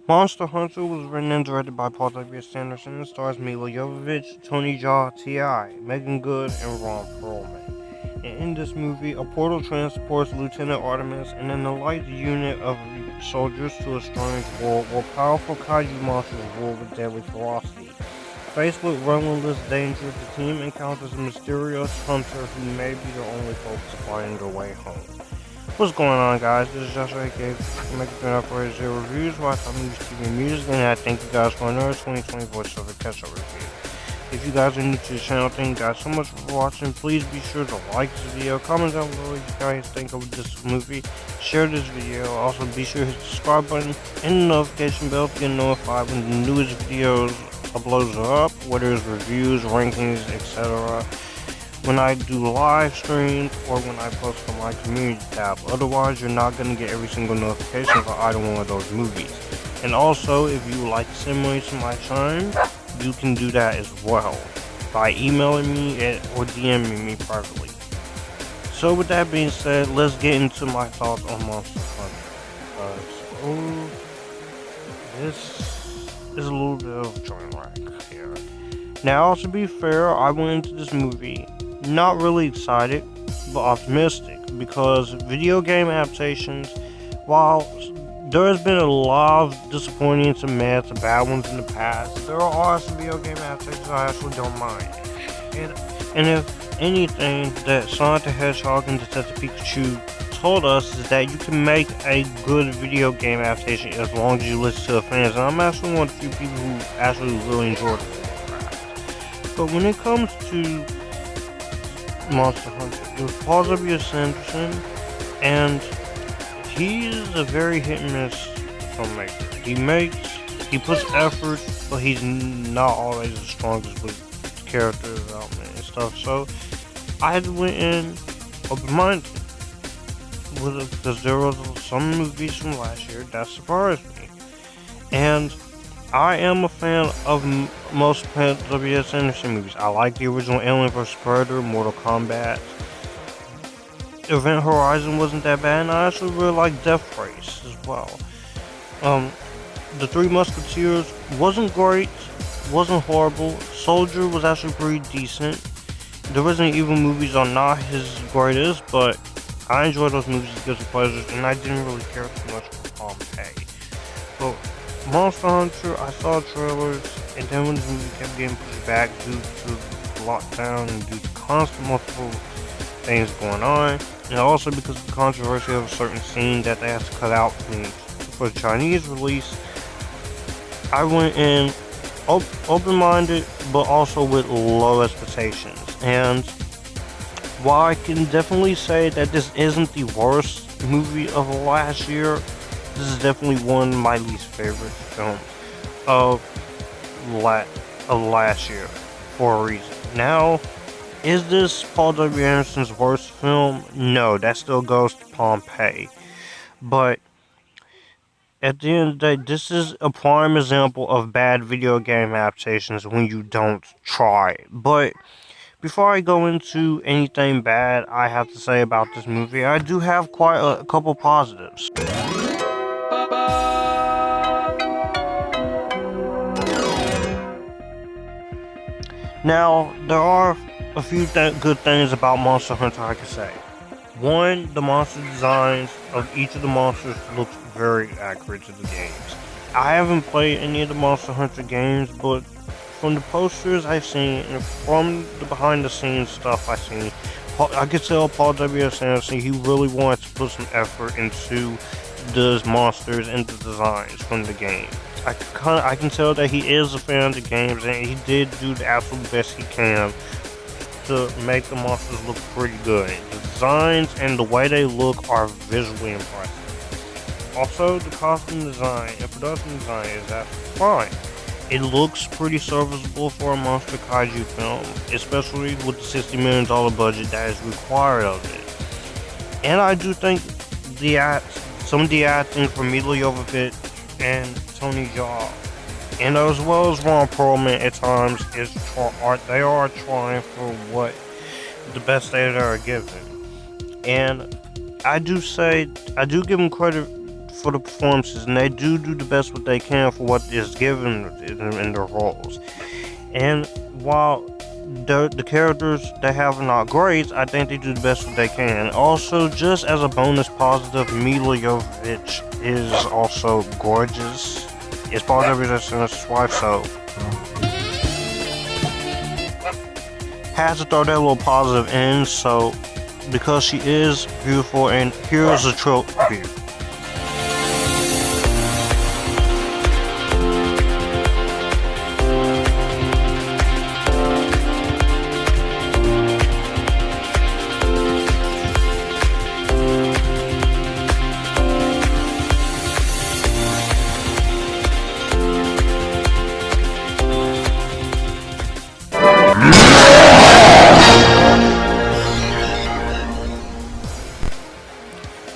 Monster Hunter was written and directed by Paul W. Sanderson and stars Milla Jovovich, Tony Jaa, T.I., Meagan Good, and Ron Perlman. And in this movie, a portal transports Lieutenant Artemis and an elite unit of soldiers to a strange world where powerful kaiju monsters rule with deadly ferocity. Faced with relentless danger, the team encounters a mysterious hunter who may be the only hope to find their way home. What's going on, guys? This is Joshua aka Making Good Operator Zero Reviews, where I talk movies, TV, and music, and I thank you guys for another 2024 Silver Catch-Up Review. If you guys are new to the channel, thank you guys so much for watching. Please be sure to like this video, comment down below what you guys think of this movie, share this video, also be sure to hit the subscribe button and the notification bell to get notified when the newest videos uploads are up, whether it's reviews, rankings, etc. when I do live streams or when I post on my community tab. Otherwise, you're not going to get every single notification for either one of those movies. And also, if you would like to send money to my channel, you can do that as well by emailing me or DMing me privately. So with that being said, let's get into my thoughts on Monster Hunter. This is a little bit of a train wreck here. Now, to be fair, I went into this movie not really excited, but optimistic, because video game adaptations, while there has been a lot of disappointing to bad ones in the past, there are some video game adaptations I actually don't mind. And if anything that Sonic the Hedgehog and Detective Pikachu told us is that you can make a good video game adaptation as long as you listen to the fans, and I'm actually one of the few people who actually really enjoyed it. But when it comes to Monster Hunter, it was Paul W. Sanderson, and he's a very hit and miss filmmaker. He puts effort, but he's not always the strongest with character development and stuff. So I went in open-minded because there was some movies from last year that surprised me, and I am a fan of most W.S. Anderson movies. I like the original Alien vs. Predator, Mortal Kombat. Event Horizon wasn't that bad, and I actually really like Death Race as well. The Three Musketeers wasn't great, wasn't horrible. Soldier was actually pretty decent. The Resident Evil movies are not his greatest, but I enjoy those movies as guilty pleasures, and I didn't really care too much for Pompeii. But Monster Hunter, I saw trailers, and then when this movie kept getting pushed back due to lockdown and due to constant multiple things going on, and also because of the controversy of a certain scene that they had to cut out for the Chinese release, I went in open-minded, but also with low expectations. And while I can definitely say that this isn't the worst movie of last year, this is definitely one of my least favorite films of last year for a reason. Now, is this Paul W. Anderson's worst film? No, that still goes to Pompeii. But at the end of the day, this is a prime example of bad video game adaptations when you don't try. But before I go into anything bad I have to say about this movie, I do have quite a couple positives. Now, there are a few good things about Monster Hunter I can say. One, the monster designs of each of the monsters look very accurate to the games. I haven't played any of the Monster Hunter games, but from the posters I've seen and from the behind the scenes stuff I've seen, I could tell Paul W. Sanderson he really wanted to put some effort into the monsters and the designs from the game. I can tell that he is a fan of the games, and he did do the absolute best he can to make the monsters look pretty good. The designs and the way they look are visually impressive. Also, the costume design and production design is absolutely fine. It looks pretty serviceable for a monster kaiju film, especially with the $60 million budget that is required of it. And I do think some of the acting from Milla Jovovich and Tony Jaa, and as well as Ron Perlman at times, they are trying for what the best they are given. And I do give them credit for the performances, and they do the best what they can for what is given in their roles. And while the characters they have are not great, I think they do the best what they can. Also, just as a bonus positive, Milla Jovovich is also gorgeous. It's Paul W. Anderson's wife, so had to throw that little positive in. So because she is beautiful, and here's a tribute.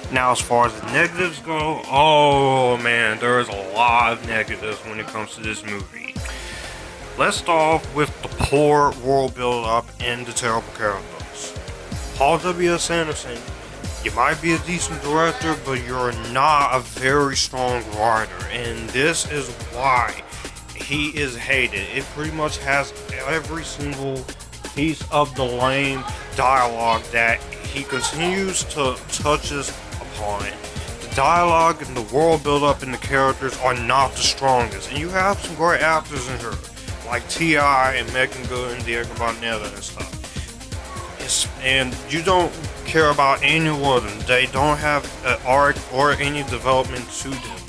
Now, as far as the negatives go, oh man, there's a lot of negatives when it comes to this movie. Let's start off with the poor world build-up and the terrible characters. Paul W.S. Anderson, you might be a decent director, but you're not a very strong writer, and this is why he is hated. It pretty much has every single piece of the lame dialogue that he continues to touch us upon. The dialogue and the world build-up and the characters are not the strongest, and you have some great actors in here, like T.I. and Meagan Good and Boneta and stuff. And you don't care about any of them. They don't have an arc or any development to them.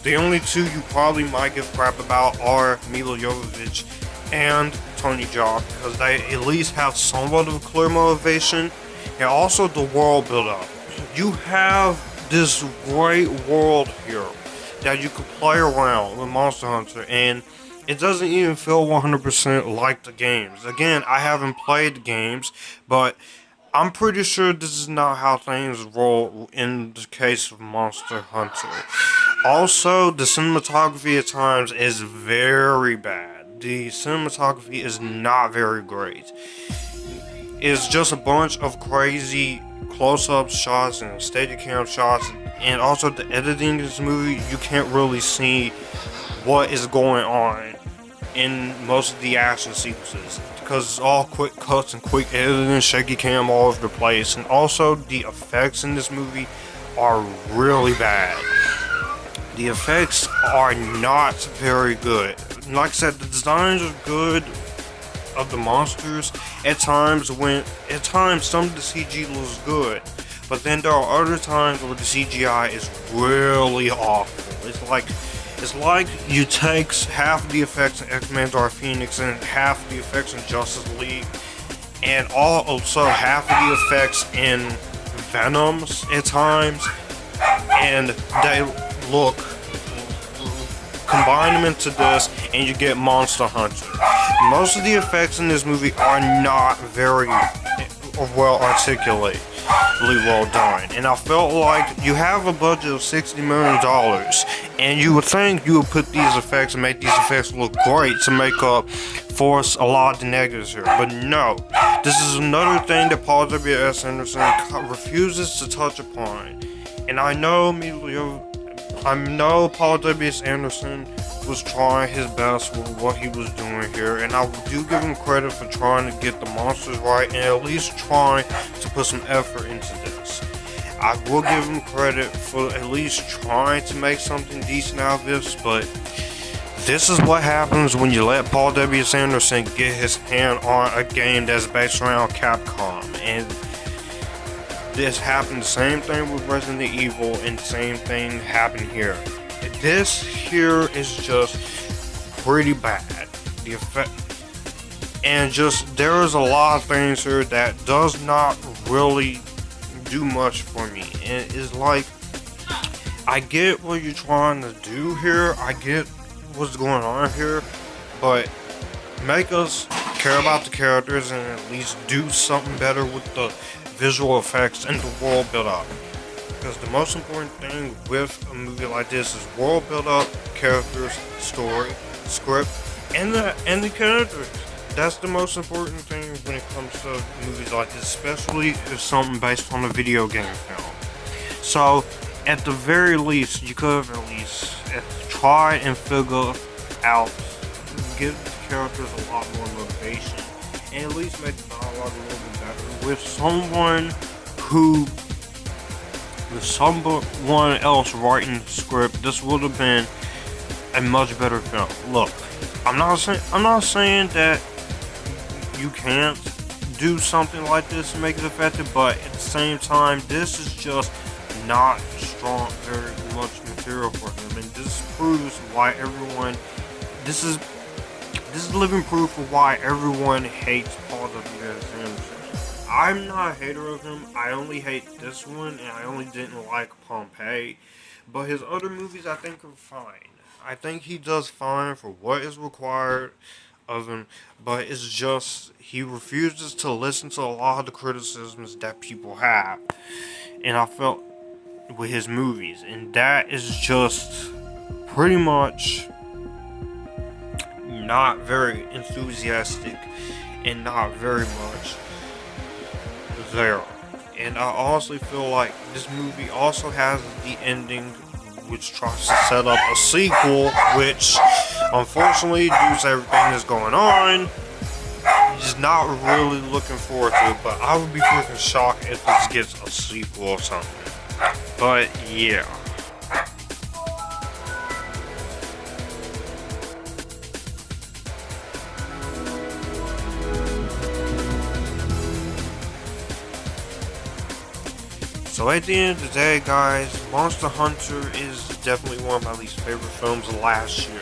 The only two you probably might give crap about are Milla Jovovich and Tony Jaa, because they at least have somewhat of a clear motivation, and also the world build-up. You have this great world here that you could play around with Monster Hunter, and it doesn't even feel 100% like the games. Again, I haven't played the games, but I'm pretty sure this is not how things roll in the case of Monster Hunter. Also, the cinematography at times is very bad. The cinematography is not very great. It's just a bunch of crazy close-up shots and Steadicam shots, and also the editing in this movie, you can't really see what is going on in most of the action sequences, because it's all quick cuts and quick editing, shaky cam all over the place. And also the effects in this movie are really bad. The effects are not very good. Like I said, the designs are good of the monsters at times, some of the CG looks good, but then there are other times where the CGI is really awful. It's like you take half of the effects in X-Men Dark Phoenix and half of the effects in Justice League, and also half of the effects in Venoms at times, and they look, combine them into this, and you get Monster Hunter. Most of the effects in this movie are not very well articulated, well done, and I felt like you have a budget of $60 million, and you would think you would put these effects and make these effects look great to make up for a lot of the negatives here, but no. This is another thing that Paul W.S. Anderson refuses to touch upon, and I know Paul W.S. Anderson was trying his best with what he was doing here, and I do give him credit for trying to get the monsters right and at least trying to put some effort into this. I will give him credit for at least trying to make something decent out of this, but this is what happens when you let Paul W.S. Anderson get his hand on a game that's based around Capcom. And this happened the same thing with Resident Evil, and the same thing happened here. This here is just pretty bad. The effect, and just there is a lot of things here that does not really do much for me. And it's like, I get what you're trying to do here, I get what's going on here, but make us care about the characters and at least do something better with the visual effects and the world build up. Because the most important thing with a movie like this is world build up, characters, story, script, and the characters. That's the most important thing when it comes to movies like this, especially if something based on a video game film. So at the very least, you could have at least tried and figure out, give the characters a lot more motivation, and at least make the dialogue a little bit better. With someone else writing the script, this would have been a much better film. Look, I'm not saying that you can't do something like this and make it effective, but at the same time, this is just not strong, very much material for him, and this proves why everyone. This is living proof of why everyone hates Paul W.S. Anderson. I'm not a hater of him. I only hate this one, and I only didn't like Pompeii. But his other movies, I think, are fine. I think he does fine for what is required of him, but it's just he refuses to listen to a lot of the criticisms that people have, and I felt with his movies, and that is just pretty much not very enthusiastic and not very much there. And I honestly feel like this movie also has the ending which tries to set up a sequel, which unfortunately, due to everything that's going on, just not really looking forward to it. But I would be freaking shocked if this gets a sequel or something. But yeah. So at the end of the day, guys, Monster Hunter is definitely one of my least favorite films of last year.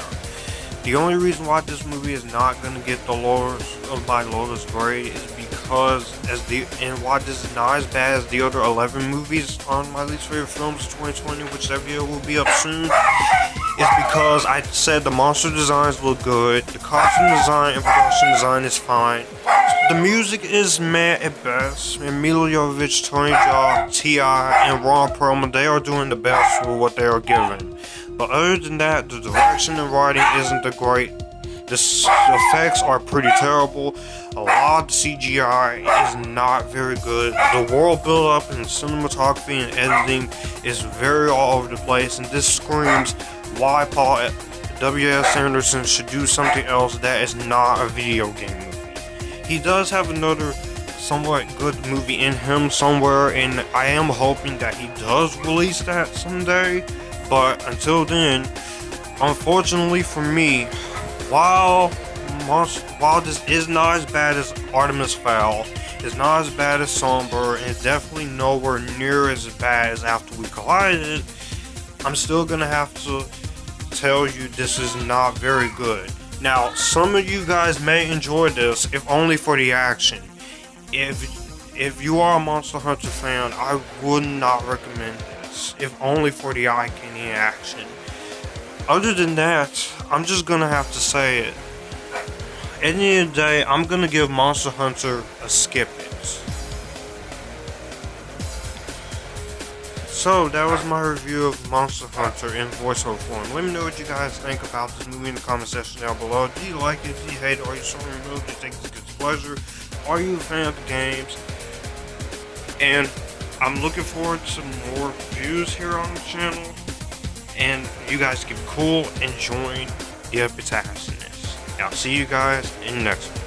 The only reason why this movie is not going to get the lowest grade is because why this is not as bad as the other 11 movies on my least favorite films of 2020, which that video will be up soon, is because I said the monster designs look good, the costume design and production design is fine. The music is meh at best, and Milla Jovovich, Tony Jaa, T.I., and Ron Perlman, they are doing the best for what they are given. But other than that, the direction and writing isn't that great. The effects are pretty terrible. A lot of the CGI is not very good. The world build-up and cinematography and editing is very all over the place, and this screams why Paul W.S. Anderson should do something else that is not a video game movie. He does have another somewhat good movie in him somewhere, and I am hoping that he does release that someday. But until then, unfortunately for me, while this is not as bad as Artemis Fowl, it's not as bad as Somber, and it's definitely nowhere near as bad as After We Collided, I'm still gonna have to tell you this is not very good. Now, some of you guys may enjoy this, if only for the action. If you are a Monster Hunter fan, I would not recommend this, if only for the eye-candy action. Other than that, I'm just gonna have to say it. At the end of the day, I'm gonna give Monster Hunter a skip it. So, that was my review of Monster Hunter in voiceover form. Let me know what you guys think about this movie in the comment section down below. Do you like it? Do you hate it? Are you sorry removed? Do you think it's a good pleasure? Are you a fan of the games? And I'm looking forward to more reviews here on the channel. And you guys keep cool and join the Epictasticness. I'll see you guys in the next one.